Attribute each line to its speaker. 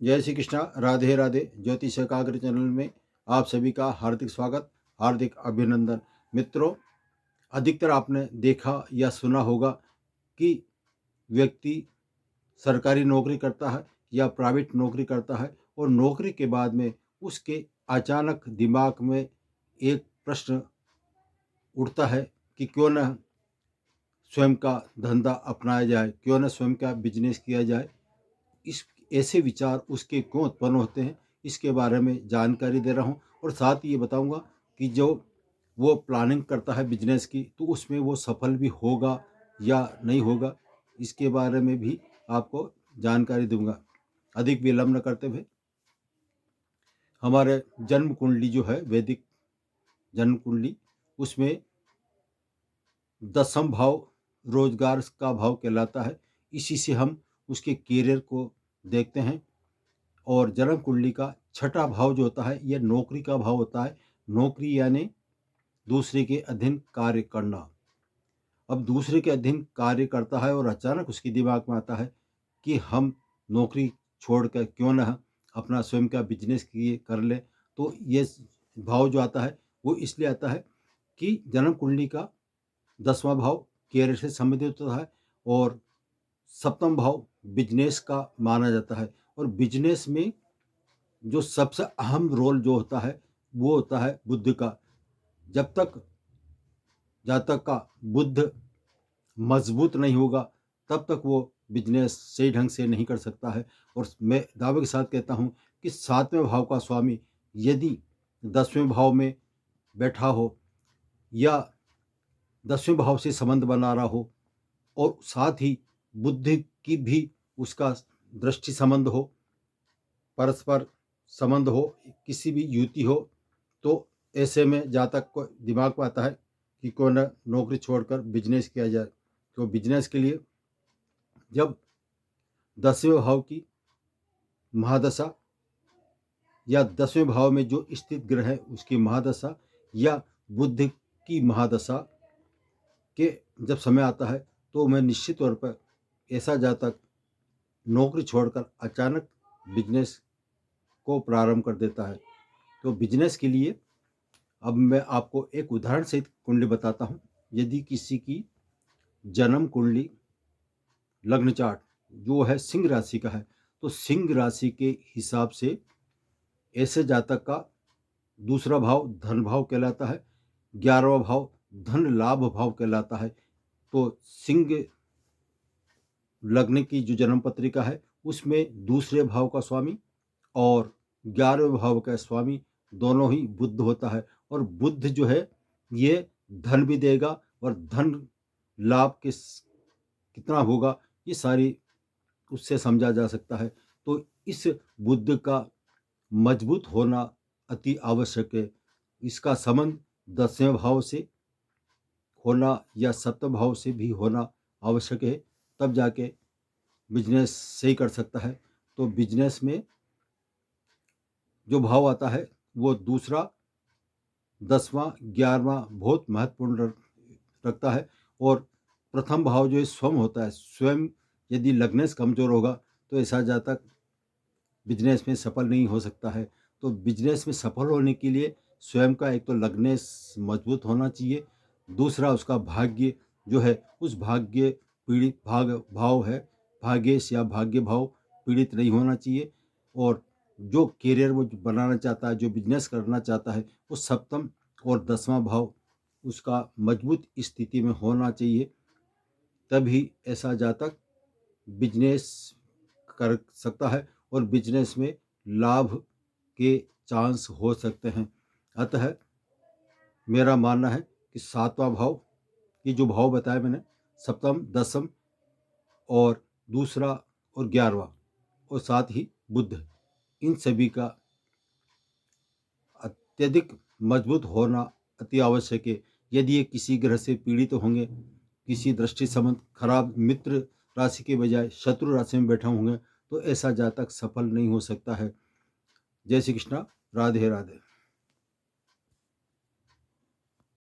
Speaker 1: जय श्री कृष्णा। राधे राधे। ज्योतिष एकाग्र चैनल में आप सभी का हार्दिक स्वागत, हार्दिक अभिनंदन। मित्रों, अधिकतर आपने देखा या सुना होगा कि व्यक्ति सरकारी नौकरी करता है या प्राइवेट नौकरी करता है और नौकरी के बाद में उसके अचानक दिमाग में एक प्रश्न उठता है कि क्यों न स्वयं का धंधा अपनाया जाए, क्यों न स्वयं का बिजनेस किया जाए। इस ऐसे विचार उसके क्यों उत्पन्न होते हैं, इसके बारे में जानकारी दे रहा हूँ और साथ ही ये बताऊँगा कि जो वो प्लानिंग करता है बिजनेस की, तो उसमें वो सफल भी होगा या नहीं होगा, इसके बारे में भी आपको जानकारी दूंगा। अधिक विलंब न करते हुए हमारे जन्म कुंडली जो है, वैदिक जन्म कुंडली, उसमें दसम भाव रोजगार का भाव कहलाता है। इसी से हम उसके कैरियर को देखते हैं। और जन्म कुंडली का छठा भाव जो होता है, यह नौकरी का भाव होता है। नौकरी यानी दूसरे के अधीन कार्य करना। अब दूसरे के अधीन कार्य करता है और अचानक उसके दिमाग में आता है कि हम नौकरी छोड़कर क्यों ना अपना स्वयं का बिजनेस किए कर ले। तो ये भाव जो आता है वो इसलिए आता है कि जन्म कुंडली का 10वां भाव कैरियर से संबंधित होता है और सप्तम भाव बिजनेस का माना जाता है। और बिजनेस में जो सबसे अहम रोल जो होता है वो होता है बुद्ध का। जब तक जातक का बुद्ध मजबूत नहीं होगा तब तक वो बिजनेस सही ढंग से नहीं कर सकता है। और मैं दावे के साथ कहता हूँ कि 7वें भाव का स्वामी यदि 10वें भाव में बैठा हो या 10वें भाव से संबंध बना रहा हो और साथ ही बुद्धि की भी उसका दृष्टि संबंध हो, परस्पर संबंध हो, किसी भी युति हो, तो ऐसे में जातक को दिमाग में आता है कि क्यों न नौकरी छोड़कर बिजनेस किया जाए। तो बिजनेस के लिए जब 10वें भाव की महादशा या 10वें भाव में जो स्थित ग्रह है उसकी महादशा या बुद्ध की महादशा के जब समय आता है, तो मैं निश्चित तौर पर ऐसा जातक नौकरी छोड़कर अचानक बिजनेस को प्रारंभ कर देता है। तो बिजनेस के लिए अब मैं आपको एक उदाहरण सहित कुंडली बताता हूँ। यदि किसी की जन्म कुंडली लग्न चार्ट जो है सिंह राशि का है, तो सिंह राशि के हिसाब से ऐसे जातक का दूसरा भाव धन भाव कहलाता है, 11वां भाव धन लाभ भाव कहलाता है। तो सिंह लग्न की जो जन्म पत्रिका है उसमें दूसरे भाव का स्वामी और 11वें भाव का स्वामी दोनों ही बुध होता है। और बुध जो है ये धन भी देगा और धन लाभ कितना होगा ये सारी उससे समझा जा सकता है। तो इस बुध का मजबूत होना अति आवश्यक है। इसका संबंध 10वें भाव से होना या 7वें भाव से भी होना आवश्यक है, तब जाके बिजनेस सही कर सकता है। तो बिजनेस में जो भाव आता है वो दूसरा, 10वां, 11वां बहुत महत्वपूर्ण रखता है। और प्रथम भाव जो है स्वयं होता है। स्वयं यदि लग्नेश कमजोर होगा तो ऐसा जातक बिजनेस में सफल नहीं हो सकता है। तो बिजनेस में सफल होने के लिए स्वयं का एक तो लग्नेश मजबूत होना चाहिए, दूसरा उसका भाग्य जो है उस भाग्य पीड़ित भाव है, भाग्येश या भाग्य भाव पीड़ित नहीं होना चाहिए। और जो कैरियर वो बनाना चाहता है, जो बिजनेस करना चाहता है, वो सप्तम और 10वां भाव उसका मजबूत स्थिति में होना चाहिए। तभी ऐसा जातक बिजनेस कर सकता है और बिजनेस में लाभ के चांस हो सकते हैं। अतः मेरा मानना है कि 7वां भाव, ये जो भाव बताया मैंने, सप्तम, दसम और दूसरा और 11वां और साथ ही बुध, इन सभी का अत्यधिक मजबूत होना अति आवश्यक है। यदि ये किसी ग्रह से पीड़ित होंगे, किसी दृष्टि संबंध खराब मित्र राशि के बजाय शत्रु राशि में बैठे होंगे, तो ऐसा जातक सफल नहीं हो सकता है। जय श्री कृष्णा। राधे राधे।